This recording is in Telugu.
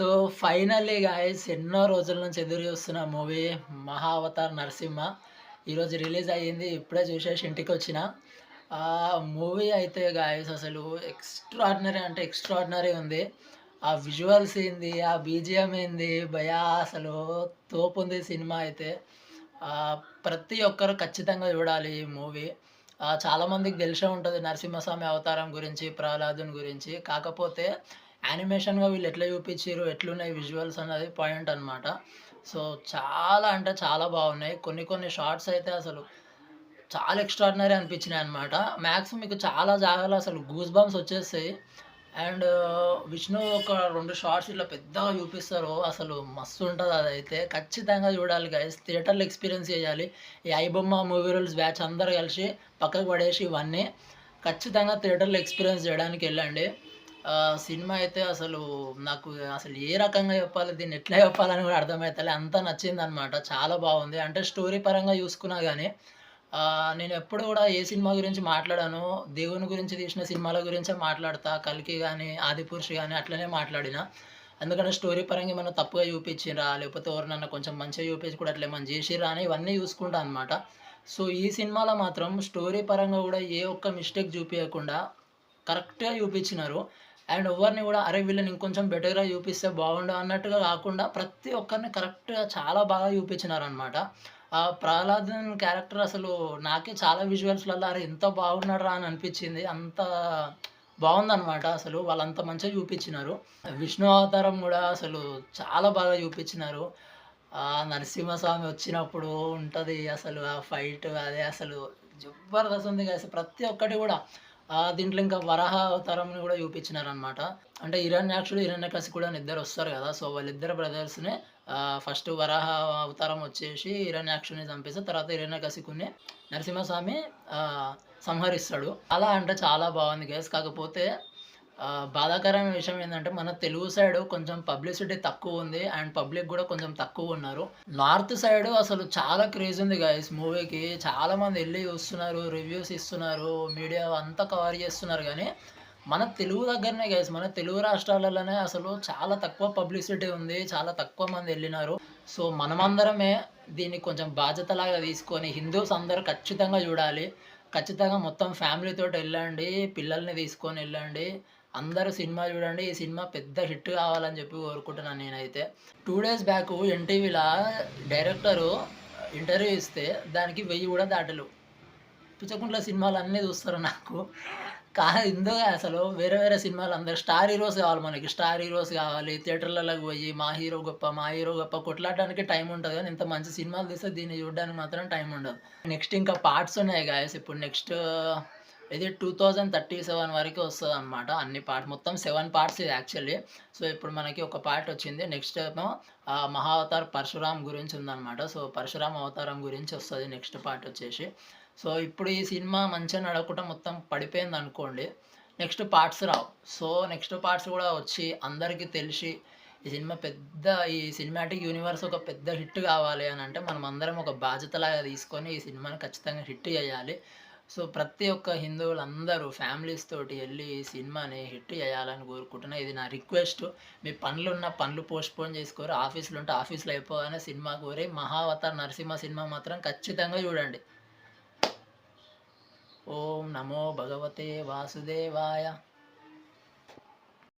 సో, ఫైనల్లీ గాయ్స్ ఎన్నో రోజుల నుంచి ఎదురు చూస్తున్న మూవీ 'మహావతార్ నరసింహ' ఈరోజు రిలీజ్ అయ్యింది. ఇప్పుడే చూసేసి ఇంటికొచ్చిన. మూవీ అయితే గాయ్స్ అసలు ఎక్స్‌ట్రార్డినరీ అంటే ఎక్స్‌ట్రార్డినరీ ఉంది. ఆ విజువల్స్ ఏంది, ఆ బీజీఎం ఏంది భయ్యా అసలు తోపుంది సినిమా అయితే. ప్రతి ఒక్కరు ఖచ్చితంగా చూడాలి ఈ మూవీ. చాలామందికి తెలిసే ఉంటది నరసింహస్వామి అవతారం గురించి, ప్రహ్లాదుని గురించి. కాకపోతే యానిమేషన్‌గా వీళ్ళు ఎట్లా చూపిచ్చిర్రు, ఎట్లున్నాయి విజువల్స్ అన్నది పాయింట్ అన్నమాట. సో, చాలా అంటే చాలా బాగున్నాయి. కొన్ని కొన్ని షాట్స్ అయితే అసలు చాలా ఎక్స్‌ట్రార్డినరీ అనిపించినాయన్నమాట. మాక్సిమం మీకు చాలా జాగాలో అసలు గూస్ బంప్స్ వచ్చేస్తాయి. అండ్ విష్ణు ఒక 2 షాట్స్ ఇట్లా పెద్దగా చూపిస్తారు. అసలు మస్తుంటది అదైతే. ఖచ్చితంగా చూడాలి గైస్. థియేటర్‌లో ఎక్స్‌పీరియన్స్ చేయాలి. ఈ ఐబొమ్మ మూవీ రూల్స్ బ్యాచ్ అందరూ కలిసి పక్కకు పడేసి ఇవన్నీ ఖచ్చితంగా థియేటర్‌లో ఎక్స్‌పీరియన్స్ చేయడానికెళ్ళండి. సినిమా అయితే అసలు నాకు అసలు ఏ రకంగా చెప్పాలి, దీన్ని ఎట్లా చెప్పాలని కూడా అర్థమైతలే. అంత నచ్చిందనమాట. చాలా బాగుంది. అంటే స్టోరీ పరంగా చూసుకున్నా గాని నేనెప్పుడు గూడా ఏ సినిమా గురించి మాట్లాడను. దేవుని గురించి తీసిన సినిమాల గురించే మాట్లాడతా. 'కల్కి' గాని, 'ఆదిపురుష్' గాని అట్లనే మాట్లాడినా. ఎందుకంటే స్టోరీ పరంగా ఏమన్నా తప్పుగా చూపించిండ్రా? లేకపోతే ఎవరినన్నా కొంచెం మంచిగా చూపించి కూడా అట్లా ఏమన్నా జేసిర్రా? అని ఇవన్నీ చూసుకుంటా అనమాట. సో, ఈ సినిమాలో మాత్రం స్టోరీ పరంగా గూడా ఏ ఒక్క మిస్టేక్ చూపియకుండా కరెక్ట్‌గా చూపించినారు. అండ్ ఎవ్వరిని గూడా అరే! వీళ్ళని ఇంకొంచెం బెటర్‌గా చూపిస్తే బాగుండు అన్నట్టుగా కాకుండా ప్రతి ఒక్కరిని కరెక్ట్‌గా చాలా బాగా చూపించినారనమాట. 'ప్రహ్లాదన్' క్యారెక్టర్ అసలు నాకే చాలా విజువల్స్‌లలో అరే! ఎంత బాగున్నాడురా అని అనిపించింది. అంత బావుందనమాట అసలు. వాళ్ళంత మంచిగా చూపించినారు. విష్ణు అవతారం గూడా అసలు చాలా బాగా చూపించినారు. నరసింహస్వామి వచ్చినప్పుడు ఉంటది అసలు ఆ ఫైట్ అదే అసలు జబర్దస్త్ ఉంది గైస్. ప్రతి ఒక్కటి గూడా దీంట్లో ఇంకా వరాహ అవతారంని గూడా చూపించినారనమాట. అంటే హిరణ్యాక్షుడు, హిరణ్యకశిపుడు కూడా ఇద్దరొస్తారు గదా! సో, వాళ్ళిద్దరు బ్రదర్స్‌నే ఫస్ట్ వరాహ అవతారం వచ్చేసి హిరణ్యాక్షుడిని చంపేసి, తర్వాత హిరణ్యకశిపుడిని నరసింహస్వామి సంహరిస్తాడు. అలా అంటే చాలా బావుంది గైస్. కాకపోతే బాధాకరమైన విషయం ఏందంటే, మన తెలుగు సైడు కొంచెం పబ్లిసిటీ తక్కువుంది. అండ్ పబ్లిక్ గూడా కొంచెం తక్కువున్నారు. నార్త్ సైడు అసలు చాలా క్రేజ్ ఉంది గైస్ మూవీకి. చాలామంది ఎళ్లి చూస్తున్నారు, రివ్యూస్ ఇస్తున్నారు, మీడియా అంతా కవర్ చేస్తున్నారు గానీ, మన తెలుగు దగ్గరనే గైస్, మన తెలుగు రాష్ట్రాలలోనే అసలు చాలా తక్కువ పబ్లిసిటీ ఉంది. చాలా తక్కువ మంది ఎళ్ళినారు. సో, మనమందరమే దీన్ని కొంచెం బాధ్యతలాగా తీసుకొని హిందూస్ అందరూ ఖచ్చితంగా చూడాలి. ఖచ్చితంగా మొత్తం ఫ్యామిలీతోటెళ్ళండి. పిల్లల్ని తీసుకొనెళ్ళండి. అందరూ సినిమా చూడండి. ఈ సినిమా పెద్ద హిట్ కావాలని చెప్పి కోరుకుంటున్నాను నేనైతే. 2 డేస్ బ్యాకు ఎన్‌టీవీలా డైరెక్టరు ఇంటర్వ్యూ ఇస్తే దానికి 1000 కూడా దాటలేవు. పిచ్చకుంట్ల సినిమాలన్నీ చూస్తారు నాకు. ఎందుకు అసలు వేరే వేరే సినిమాలు అందరూ స్టార్ హీరోస్ కావాలి మనకి. స్టార్ హీరోస్ కావాలి. థియేటర్‌లలోకి పోయి మా హీరో గొప్ప, మా హీరో గొప్ప కొట్లాడడానికి టైం ఉంటది గానీ, ఇంత మంచి సినిమాలు తీస్తే దీన్ని చూడడానికి మాత్రం టైం ఉండదు. నెక్స్ట్ ఇంకా పార్ట్స్ ఉన్నాయి గాయ్స్. ఇప్పుడు నెక్స్ట్ ఇది 2037 వరకి వస్తదనమాట. అన్ని పార్ట్స్ మొత్తం 7 పార్ట్స్ ఇది యాక్చువల్లీ. సో, ఇప్పుడు మనకి ఒక పార్ట్ వచ్చింది. నెక్స్ట్ ఏమో మహావతార్ పరశురామ్ గురించి ఉందనమాట. సో, పరశురామ్ అవతారం గురించి వస్తది నెక్స్ట్ పార్ట్ వచ్చేసి. సో, ఇప్పుడు ఈ సినిమా మంచిగా నడవకుండా మొత్తం పడిపోయిందనుకోండి, నెక్స్ట్ పార్ట్స్ రావు. సో, నెక్స్ట్ పార్ట్స్ గూడా వచ్చి అందరికి తెలిసి ఈ సినిమా పెద్ద ఈ సినిమాటిక్ యూనివర్స్ ఒక పెద్ద హిట్ కావాలి అనంటే మనమందరం ఒక బాధ్యతలాగా తీసుకొని ఈ సినిమాని ఖచ్చితంగా హిట్ చేయాలి. సో, ప్రతి ఒక్క హిందువులందరూ ఫ్యామిలీస్ తోటి ఎళ్లి ఈ సినిమాని హిట్ చేయాలని కోరుకుంటున్నా. ఇది నా రిక్వెస్ట్. మీ పనులున్న పనులు పోస్ట్‌పోన్ చేసుకోరి. ఆఫీస్‌లో ఉంటే ఆఫీస్‌లో అయిపోగానే సినిమా కోరి 'మహావతార్ నరసింహ' సినిమా మాత్రం ఖచ్చితంగా చూడండి. ఓం నమో భగవతే వాసుదేవాయ.